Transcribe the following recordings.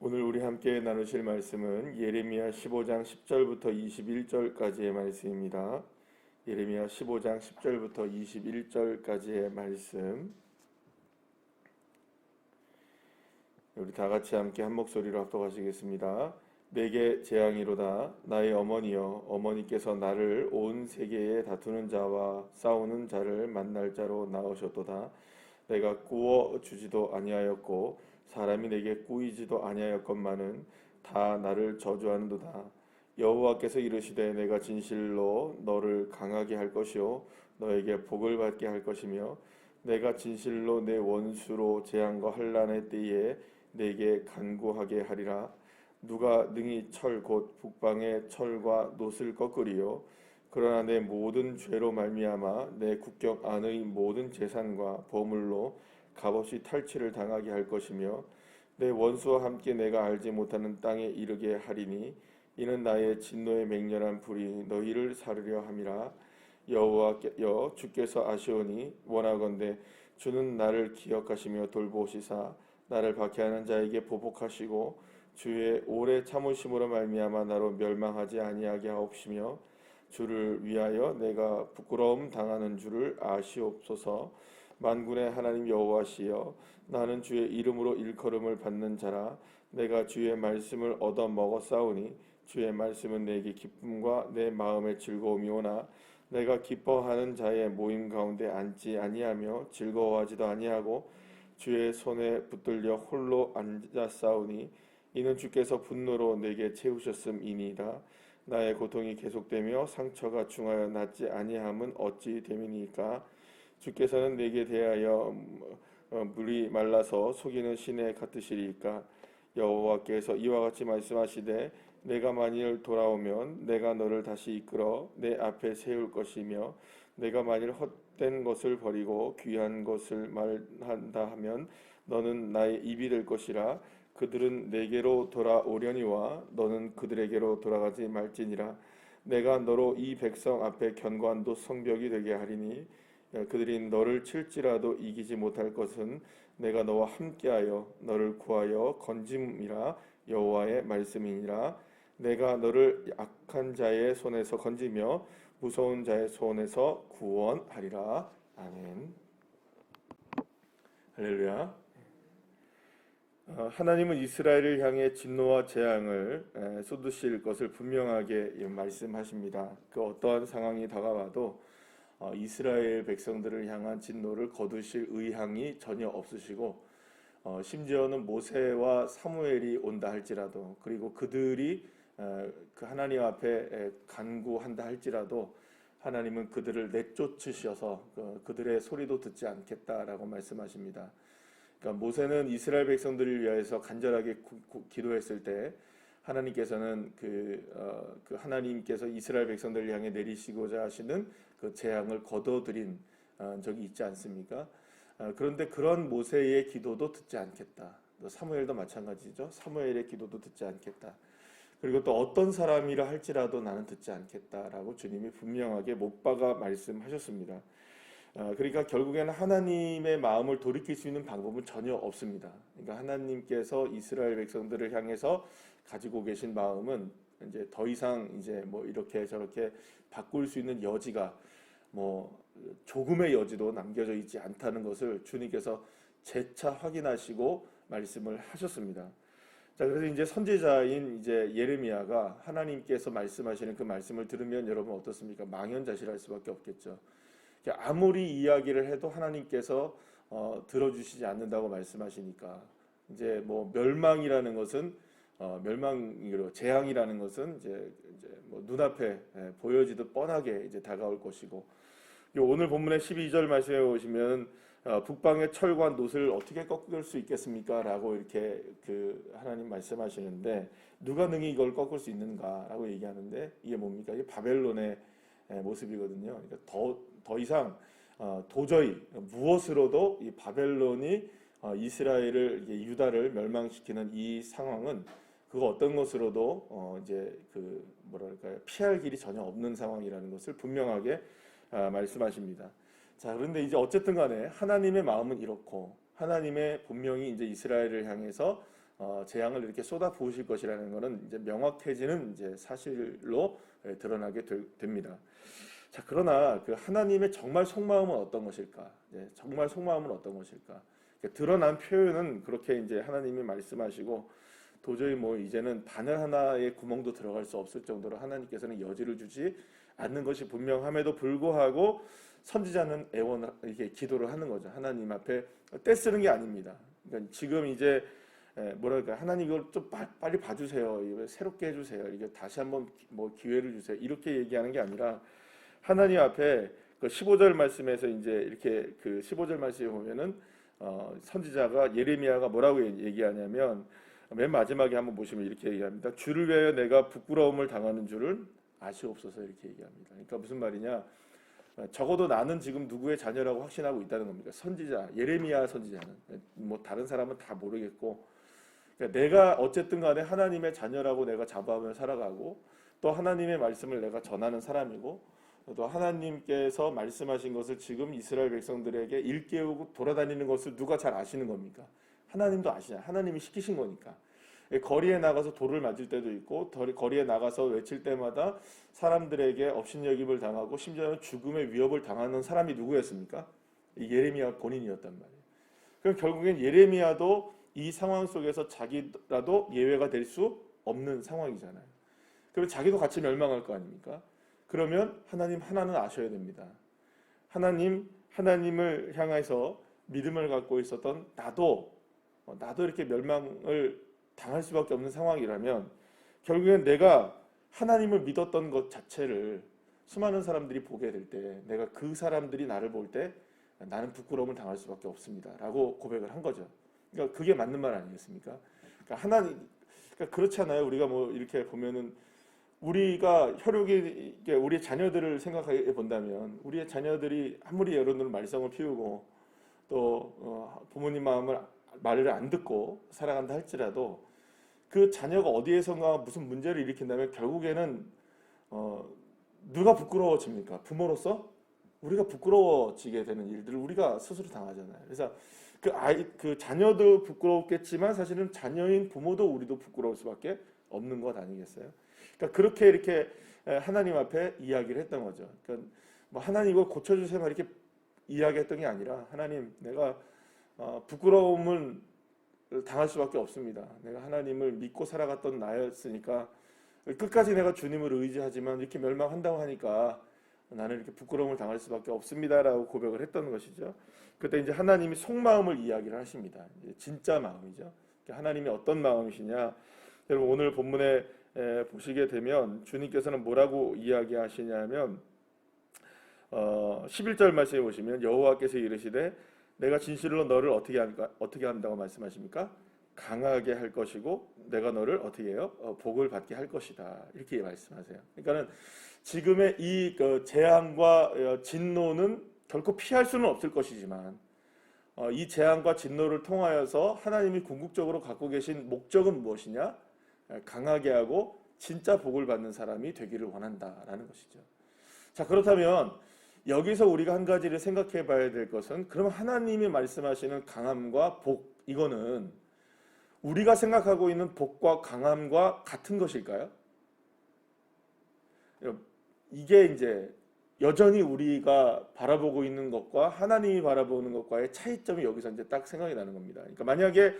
오늘 우리 함께 나누실 말씀은 예레미야 15장 10절부터 21절까지의 말씀입니다. 예레미야 15장 10절부터 21절까지의 말씀. 우리 다 같이 함께 한 목소리로 합독하시겠습니다. 내게 재앙이로다. 나의 어머니여, 어머니께서 나를 온 세계에 다투는 자와 싸우는 자를 만날 자로 낳으셨도다. 내가 꾸어 주지도 아니하였고 사람이 내게 꾸이지도 아니하였건만은 다 나를 저주하는도다. 여호와께서 이르시되 내가 진실로 너를 강하게 할 것이요 너에게 복을 받게 할 것이며 내가 진실로 내 원수로 재앙과 환난의 때에 내게 간구하게 하리라. 누가 능히 철 곧 북방의 철과 놋을 꺾으리요. 그러나 내 모든 죄로 말미암아 내 국경 안의 모든 재산과 보물로 값없이 탈취를 당하게 할 것이며 내 원수와 함께 내가 알지 못하는 땅에 이르게 하리니 이는 나의 진노의 맹렬한 불이 너희를 사르려 함이라. 여호와여 주께서 아시오니 원하건대 주는 나를 기억하시며 돌보시사 나를 박해하는 자에게 보복하시고 주의 오래 참으심으로 말미암아 나로 멸망하지 아니하게 하옵시며 주를 위하여 내가 부끄러움 당하는 줄을 아시옵소서. 만군의 하나님 여호와시여 나는 주의 이름으로 일컬음을 받는 자라. 내가 주의 말씀을 얻어 먹었사오니 주의 말씀은 내게 기쁨과 내 마음의 즐거움이오나 내가 기뻐하는 자의 모임 가운데 앉지 아니하며 즐거워하지도 아니하고 주의 손에 붙들려 홀로 앉았사오니 이는 주께서 분노로 내게 채우셨음이니이다. 나의 고통이 계속되며 상처가 중하여 낫지 아니함은 어찌 됨이니까. 주께서는 내게 대하여 물이 말라서 속이는 시내 같으시리이까. 여호와께서 이와 같이 말씀하시되 내가 만일 돌아오면 내가 너를 다시 이끌어 내 앞에 세울 것이며 내가 만일 헛된 것을 버리고 귀한 것을 말한다 하면 너는 나의 입이 될 것이라. 그들은 내게로 돌아오려니와 너는 그들에게로 돌아가지 말지니라. 내가 너로 이 백성 앞에 견고한도 성벽이 되게 하리니 그들이 너를 칠지라도 이기지 못할 것은 내가 너와 함께하여 너를 구하여 건짐이라. 여호와의 말씀이니라. 내가 너를 악한 자의 손에서 건지며 무서운 자의 손에서 구원하리라. 아멘. 할렐루야. 하나님은 이스라엘을 향해 진노와 재앙을 쏟으실 것을 분명하게 말씀하십니다. 그 어떠한 상황이 다가와도 이스라엘 백성들을 향한 진노를 거두실 의향이 전혀 없으시고 심지어는 모세와 사무엘이 온다 할지라도 그리고 그들이 그 하나님 앞에 간구한다 할지라도 하나님은 그들을 내쫓으셔서 그들의 소리도 듣지 않겠다라고 말씀하십니다. 그러니까 모세는 이스라엘 백성들을 위해서 간절하게 기도했을 때 하나님께서는 그 하나님께서 이스라엘 백성들을 향해 내리시고자 하시는 그 재앙을 거둬들인 적이 있지 않습니까? 그런데 그런 모세의 기도도 듣지 않겠다. 또 사무엘도 마찬가지죠. 사무엘의 기도도 듣지 않겠다. 그리고 또 어떤 사람이라 할지라도 나는 듣지 않겠다라고 주님이 분명하게 못 박아 말씀하셨습니다. 그러니까 결국에는 하나님의 마음을 돌이킬 수 있는 방법은 전혀 없습니다. 그러니까 하나님께서 이스라엘 백성들을 향해서 가지고 계신 마음은 이제 더 이상 이제 뭐 이렇게 저렇게 바꿀 수 있는 여지가 뭐 조금의 여지도 남겨져 있지 않다는 것을 주님께서 재차 확인하시고 말씀을 하셨습니다. 자, 그래서 이제 선지자인 이제 예레미야가 하나님께서 말씀하시는 그 말씀을 들으면 여러분 어떻습니까? 망연자실할 수밖에 없겠죠. 아무리 이야기를 해도 하나님께서 들어주시지 않는다고 말씀하시니까 이제 뭐 멸망이라는 것은 멸망이로 재앙이라는 것은 이제 뭐 눈앞에 보여지듯 뻔하게 이제 다가올 것이고 오늘 본문의 12절 말씀에 보시면 북방의 철과 놋을 어떻게 꺾을 수 있겠습니까? 라고 이렇게 그 하나님 말씀하시는데 누가 능히 이걸 꺾을 수 있는가? 라고 얘기하는데 이게 뭡니까? 이게 바벨론의 모습이거든요. 그러니까 더 이상 도저히 무엇으로도 이 바벨론이 이스라엘을 유다를 멸망시키는 이 상황은 그거 어떤 것으로도 이제 그 뭐랄까요 피할 길이 전혀 없는 상황이라는 것을 분명하게 말씀하십니다. 자, 그런데 이제 어쨌든 간에 하나님의 마음은 이렇고 하나님의 분명히 이제 이스라엘을 향해서 재앙을 이렇게 쏟아 부으실 것이라는 것은 이제 명확해지는 이제 사실로 드러나게 됩니다. 자, 그러나 그 하나님의 정말 속마음은 어떤 것일까? 정말 속마음은 어떤 것일까? 드러난 표현은 그렇게 이제 하나님이 말씀하시고 도저히 뭐 이제는 바늘 하나의 구멍도 들어갈 수 없을 정도로 하나님께서는 여지를 주지 않는 것이 분명함에도 불구하고 선지자는 애원을 이렇게 기도를 하는 거죠. 하나님 앞에 떼쓰는 게 아닙니다. 그러니까 지금 이제 뭐랄까, 하나님 이걸 좀 빨리 봐주세요. 이거 새롭게 해주세요. 이게 다시 한번 뭐 기회를 주세요. 이렇게 얘기하는 게 아니라 하나님 앞에 그 15절 말씀에서 이제 이렇게 그 15절 말씀에 보면은 선지자가 예레미야가 뭐라고 얘기하냐면 맨 마지막에 한번 보시면 이렇게 얘기합니다. 주를 위하여 내가 부끄러움을 당하는 줄을 아시옵소서 이렇게 얘기합니다. 그러니까 무슨 말이냐? 적어도 나는 지금 누구의 자녀라고 확신하고 있다는 겁니다. 선지자 예레미야 선지자는 뭐 다른 사람은 다 모르겠고, 그러니까 내가 어쨌든 간에 하나님의 자녀라고 내가 자부하며 살아가고 또 하나님의 말씀을 내가 전하는 사람이고 또 하나님께서 말씀하신 것을 지금 이스라엘 백성들에게 일깨우고 돌아다니는 것을 누가 잘 아시는 겁니까? 하나님도 아시잖아요. 하나님이 시키신 거니까. 거리에 나가서 돌을 맞을 때도 있고 거리에 나가서 외칠 때마다 사람들에게 업신여김을 당하고 심지어는 죽음의 위협을 당하는 사람이 누구였습니까? 예레미야 본인이었단 말이에요. 그럼 결국엔 예레미야도 이 상황 속에서 자기라도 예외가 될 수 없는 상황이잖아요. 그럼 자기도 같이 멸망할 거 아닙니까? 그러면 하나님 하나는 아셔야 됩니다. 하나님을 향해서 믿음을 갖고 있었던 나도 이렇게 멸망을 당할 수밖에 없는 상황이라면 결국엔 내가 하나님을 믿었던 것 자체를 수많은 사람들이 보게 될 때 내가 그 사람들이 나를 볼 때 나는 부끄러움을 당할 수밖에 없습니다 라고 고백을 한 거죠. 그러니까 그게 맞는 말 아니겠습니까? 그러니까 그렇잖아요. 우리가 뭐 이렇게 보면은 우리가 혈육이 우리 자녀들을 생각해 본다면 우리의 자녀들이 아무리 여러분들 말썽을 피우고 또 부모님 말을 안 듣고 살아간다 할지라도 그 자녀가 어디에선가 무슨 문제를 일으킨다면 결국에는 누가 부끄러워집니까? 부모로서 우리가 부끄러워지게 되는 일들을 우리가 스스로 당하잖아요. 그래서 그 자녀도 부끄럽겠지만 사실은 자녀인 부모도 우리도 부끄러울 수밖에 없는 것 아니겠어요? 그러니까 그렇게 이렇게 하나님 앞에 이야기를 했던 거죠. 그러니까 뭐 하나님 이거 고쳐주세요 이렇게 이야기했던 게 아니라 하나님 내가 부끄러움을 당할 수밖에 없습니다. 내가 하나님을 믿고 살아갔던 나였으니까 끝까지 내가 주님을 의지하지만 이렇게 멸망한다고 하니까 나는 이렇게 부끄러움을 당할 수밖에 없습니다라고 고백을 했던 것이죠. 그때 이제 하나님이 속마음을 이야기를 하십니다. 진짜 마음이죠. 하나님이 어떤 마음이시냐? 여러분 오늘 본문에 보시게 되면 주님께서는 뭐라고 이야기하시냐면 11절 말씀에 보시면 여호와께서 이르시되 내가 진실로 너를 어떻게 한다고 말씀하십니까? 강하게 할 것이고 내가 너를 어떻게 해요? 복을 받게 할 것이다. 이렇게 말씀하세요. 그러니까는 지금의 이 재앙과 진노는 결코 피할 수는 없을 것이지만 이 재앙과 진노를 통하여서 하나님이 궁극적으로 갖고 계신 목적은 무엇이냐? 강하게 하고 진짜 복을 받는 사람이 되기를 원한다라는 것이죠. 자, 그렇다면 여기서 우리가 한 가지를 생각해 봐야 될 것은 그럼 하나님이 말씀하시는 강함과 복 이거는 우리가 생각하고 있는 복과 강함과 같은 것일까요? 이게 이제 여전히 우리가 바라보고 있는 것과 하나님이 바라보는 것과의 차이점이 여기서 이제 딱 생각이 나는 겁니다. 그러니까 만약에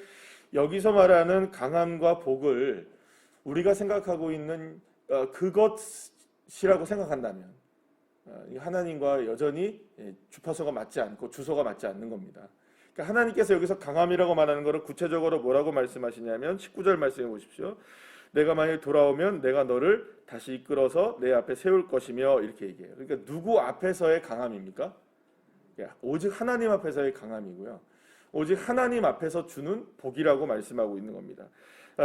여기서 말하는 강함과 복을 우리가 생각하고 있는 그것이라고 생각한다면 하나님과 여전히 주파수가 맞지 않고 주소가 맞지 않는 겁니다. 그러니까 하나님께서 여기서 강함이라고 말하는 것을 구체적으로 뭐라고 말씀하시냐면 19절 말씀해 보십시오. 내가 만일 돌아오면 내가 너를 다시 이끌어서 내 앞에 세울 것이며 이렇게 얘기해요. 그러니까 누구 앞에서의 강함입니까? 오직 하나님 앞에서의 강함이고요. 오직 하나님 앞에서 주는 복이라고 말씀하고 있는 겁니다.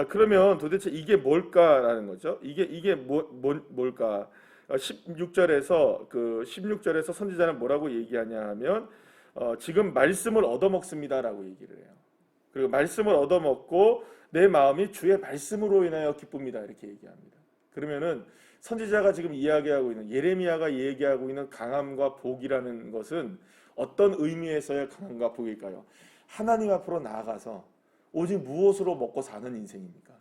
그러면 도대체 이게 뭘까라는 거죠. 이게 뭘까? 16절에서 선지자는 뭐라고 얘기하냐 하면 지금 말씀을 얻어먹습니다라고 얘기를 해요. 그리고 말씀을 얻어먹고 내 마음이 주의 말씀으로 인하여 기쁩니다 이렇게 얘기합니다. 그러면은 선지자가 지금 이야기하고 있는 예레미야가 얘기하고 있는 강함과 복이라는 것은 어떤 의미에서의 강함과 복일까요? 하나님 앞으로 나아가서 오직 무엇으로 먹고 사는 인생입니까?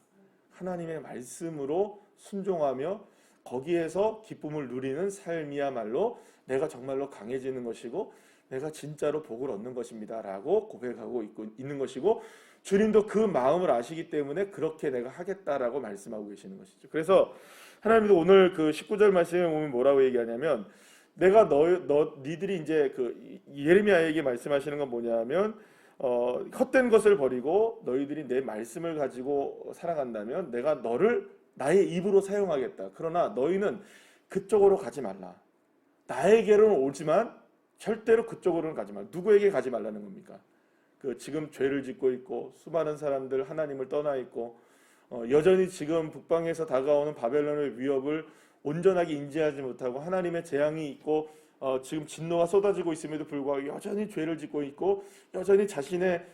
하나님의 말씀으로 순종하며 거기에서 기쁨을 누리는 삶이야말로 내가 정말로 강해지는 것이고 내가 진짜로 복을 얻는 것입니다 라고 고백하고 있는 것이고, 주님도 그 마음을 아시기 때문에 그렇게 내가 하겠다라고 말씀하고 계시는 것이죠. 그래서 하나님도 오늘 그 19절 말씀에 보면 뭐라고 얘기하냐면, 내가 니들이 이제 그 예레미야에게 말씀하시는 건 뭐냐면, 헛된 것을 버리고 너희들이 내 말씀을 가지고 살아간다면 내가 너를 나의 입으로 사용하겠다. 그러나 너희는 그쪽으로 가지 말라. 나에게로는 오지만 절대로 그쪽으로는 가지 말라. 누구에게 가지 말라는 겁니까? 그 지금 죄를 짓고 있고 수많은 사람들 하나님을 떠나 있고 여전히 지금 북방에서 다가오는 바벨론의 위협을 온전하게 인지하지 못하고 하나님의 재앙이 있고 지금 진노가 쏟아지고 있음에도 불구하고 여전히 죄를 짓고 있고 여전히 자신의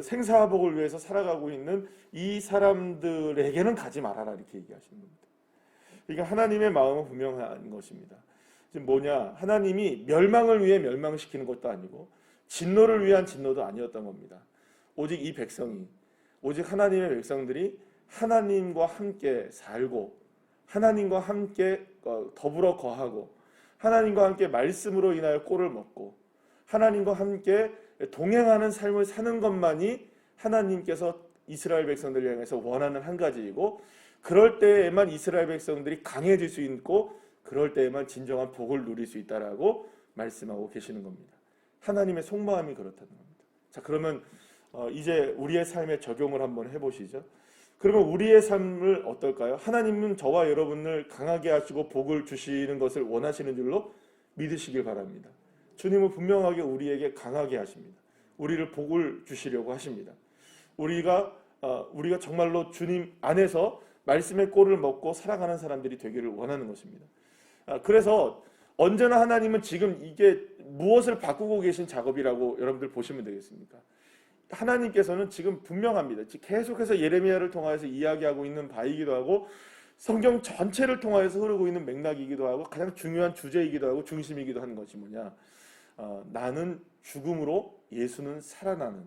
생사복을 위해서 살아가고 있는 이 사람들에게는 가지 말아라, 이렇게 얘기하시는 겁니다. 그러니까 하나님의 마음은 분명한 것입니다. 지금 뭐냐, 하나님이 멸망을 위해 멸망시키는 것도 아니고 진노를 위한 진노도 아니었던 겁니다. 오직 이 백성이, 오직 하나님의 백성들이 하나님과 함께 살고 하나님과 함께 더불어 거하고 하나님과 함께 말씀으로 인하여 꼴을 먹고 하나님과 함께 동행하는 삶을 사는 것만이 하나님께서 이스라엘 백성들을 향해서 원하는 한 가지이고, 그럴 때에만 이스라엘 백성들이 강해질 수 있고 그럴 때에만 진정한 복을 누릴 수 있다라고 말씀하고 계시는 겁니다. 하나님의 속마음이 그렇다는 겁니다. 자, 그러면 이제 우리의 삶에 적용을 한번 해보시죠. 그러면 우리의 삶을 어떨까요? 하나님은 저와 여러분을 강하게 하시고 복을 주시는 것을 원하시는 줄로 믿으시길 바랍니다. 주님은 분명하게 우리에게 강하게 하십니다. 우리를 복을 주시려고 하십니다. 우리가 정말로 주님 안에서 말씀의 꼴을 먹고 살아가는 사람들이 되기를 원하는 것입니다. 그래서 언제나 하나님은 지금 이게 무엇을 바꾸고 계신 작업이라고 여러분들 보시면 되겠습니까? 하나님께서는 지금 분명합니다. 계속해서 예레미야를 통해서 이야기하고 있는 바이기도 하고 성경 전체를 통해서 흐르고 있는 맥락이기도 하고 가장 중요한 주제이기도 하고 중심이기도 하는 것이 뭐냐, 나는 죽음으로 예수는 살아나는,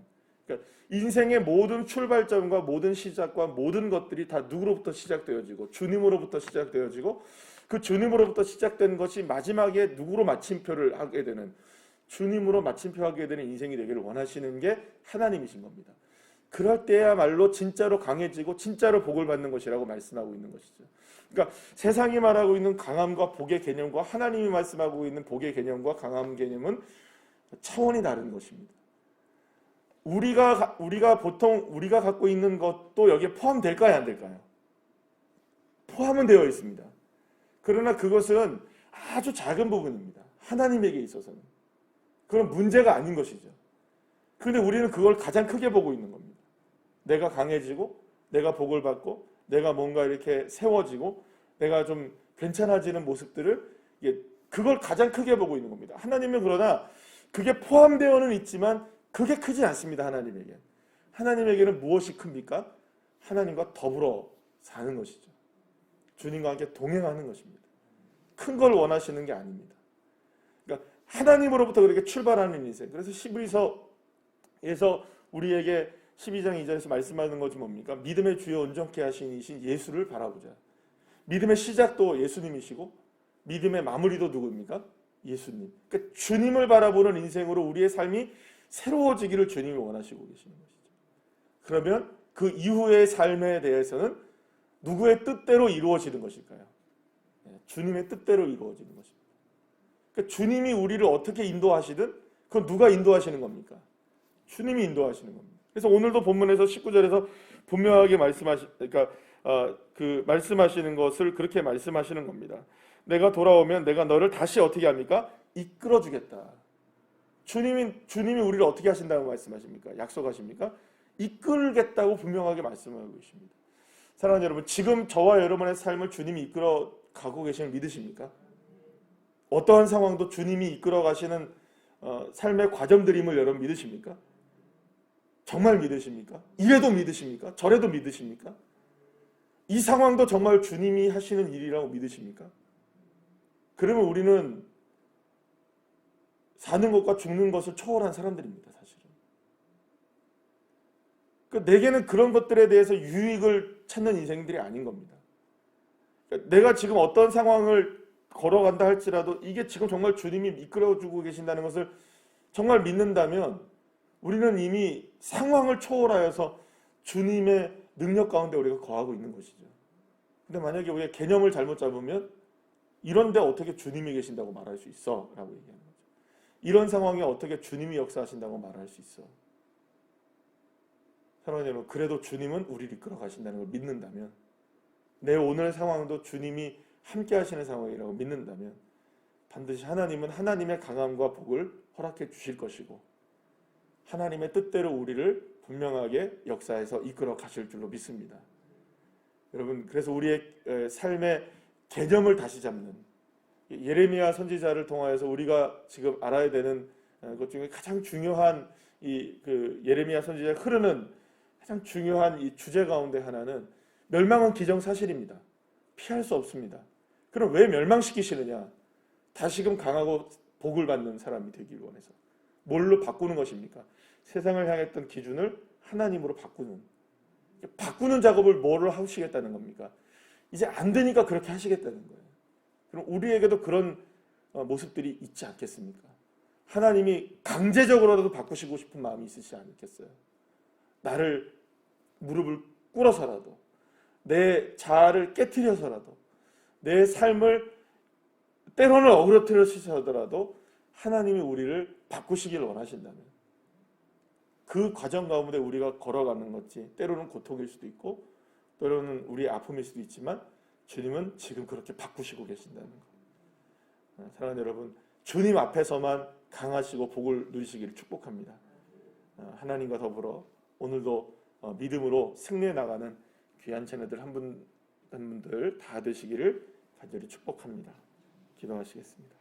그러니까 인생의 모든 출발점과 모든 시작과 모든 것들이 다 누구로부터 시작되어지고 주님으로부터 시작되어지고 그 주님으로부터 시작된 것이 마지막에 누구로 마침표를 하게 되는, 주님으로 마침표하게 되는 인생이 되기를 원하시는 게 하나님이신 겁니다. 그럴 때야말로 진짜로 강해지고 진짜로 복을 받는 것이라고 말씀하고 있는 것이죠. 그러니까 세상이 말하고 있는 강함과 복의 개념과 하나님이 말씀하고 있는 복의 개념과 강함 개념은 차원이 다른 것입니다. 우리가 보통 우리가 갖고 있는 것도 여기에 포함될까요, 안 될까요? 포함은 되어 있습니다. 그러나 그것은 아주 작은 부분입니다. 하나님에게 있어서는 그런 문제가 아닌 것이죠. 그런데 우리는 그걸 가장 크게 보고 있는 겁니다. 내가 강해지고 내가 복을 받고 내가 뭔가 이렇게 세워지고 내가 좀 괜찮아지는 모습들을, 그걸 가장 크게 보고 있는 겁니다. 하나님은 그러나 그게 포함되어는 있지만 그게 크지 않습니다. 하나님에게는 무엇이 큽니까? 하나님과 더불어 사는 것이죠. 주님과 함께 동행하는 것입니다. 큰 걸 원하시는 게 아닙니다. 그러니까 하나님으로부터 그렇게 출발하는 인생. 그래서 히브리서에서 우리에게 12장 2절에서 말씀하는 것이 뭡니까? 믿음의 주요 온전케 하신 이신 예수를 바라보자. 믿음의 시작도 예수님이시고 믿음의 마무리도 누구입니까? 예수님. 그러니까 주님을 바라보는 인생으로 우리의 삶이 새로워지기를 주님이 원하시고 계시는 것이죠. 그러면 그 이후의 삶에 대해서는 누구의 뜻대로 이루어지는 것일까요? 주님의 뜻대로 이루어지는 것입니다. 그러니까 주님이 우리를 어떻게 인도하시든 그건 누가 인도하시는 겁니까? 주님이 인도하시는 겁니다. 그래서 오늘도 본문에서 19절에서 분명하게 말씀하시는 것을 그렇게 말씀하시는 겁니다. 내가 돌아오면 내가 너를 다시 어떻게 합니까? 이끌어 주겠다. 주님이 우리를 어떻게 하신다고 말씀하십니까? 약속하십니까? 이끌겠다고 분명하게 말씀하고 계십니다. 사랑하는 여러분, 지금 저와 여러분의 삶을 주님이 이끌어 가고 계시는 믿으십니까? 어떠한 상황도 주님이 이끌어 가시는 삶의 과정들임을 여러분 믿으십니까? 정말 믿으십니까? 이래도 믿으십니까? 저래도 믿으십니까? 이 상황도 정말 주님이 하시는 일이라고 믿으십니까? 그러면 우리는 사는 것과 죽는 것을 초월한 사람들입니다. 사실은. 내게는 그런 것들에 대해서 유익을 찾는 인생들이 아닌 겁니다. 내가 지금 어떤 상황을 걸어간다 할지라도 이게 지금 정말 주님이 이끌어주고 계신다는 것을 정말 믿는다면 우리는 이미 상황을 초월하여서 주님의 능력 가운데 우리가 거하고 있는 것이죠. 근데 만약에 우리가 개념을 잘못 잡으면 이런데 어떻게 주님이 계신다고 말할 수 있어? 라고 얘기하는 거죠. 이런 상황에 어떻게 주님이 역사하신다고 말할 수 있어? 사랑하는 여러분, 그래도 주님은 우리를 이끌어 가신다는 걸 믿는다면, 내 오늘 상황도 주님이 함께 하시는 상황이라고 믿는다면 반드시 하나님은 하나님의 강함과 복을 허락해 주실 것이고 하나님의 뜻대로 우리를 분명하게 역사해서 이끌어 가실 줄로 믿습니다. 여러분, 그래서 우리의 삶의 개념을 다시 잡는 예레미야 선지자를 통하여서 우리가 지금 알아야 되는 것 중에 가장 중요한 예레미야 선지자가 흐르는 가장 중요한 이 주제 가운데 하나는 멸망은 기정사실입니다. 피할 수 없습니다. 그럼 왜 멸망시키시느냐? 다시금 강하고 복을 받는 사람이 되길 원해서. 뭘로 바꾸는 것입니까? 세상을 향했던 기준을 하나님으로 바꾸는 작업을 뭐를 하시겠다는 겁니까? 이제 안 되니까 그렇게 하시겠다는 거예요. 그럼 우리에게도 그런 모습들이 있지 않겠습니까? 하나님이 강제적으로라도 바꾸시고 싶은 마음이 있으시지 않겠어요? 나를 무릎을 꿇어서라도, 내 자아를 깨트려서라도, 내 삶을 때로는 어그러뜨리시더라도 하나님이 우리를 바꾸시길 원하신다면 그 과정 가운데 우리가 걸어가는 것이 때로는 고통일 수도 있고 때로는 우리의 아픔일 수도 있지만 주님은 지금 그렇게 바꾸시고 계신다는 것. 사랑하는 여러분, 주님 앞에서만 강하시고 복을 누리시기를 축복합니다. 하나님과 더불어 오늘도 믿음으로 승리해 나가는 귀한 자녀들 한 분들 다 되시기를 간절히 축복합니다. 기도하시겠습니다.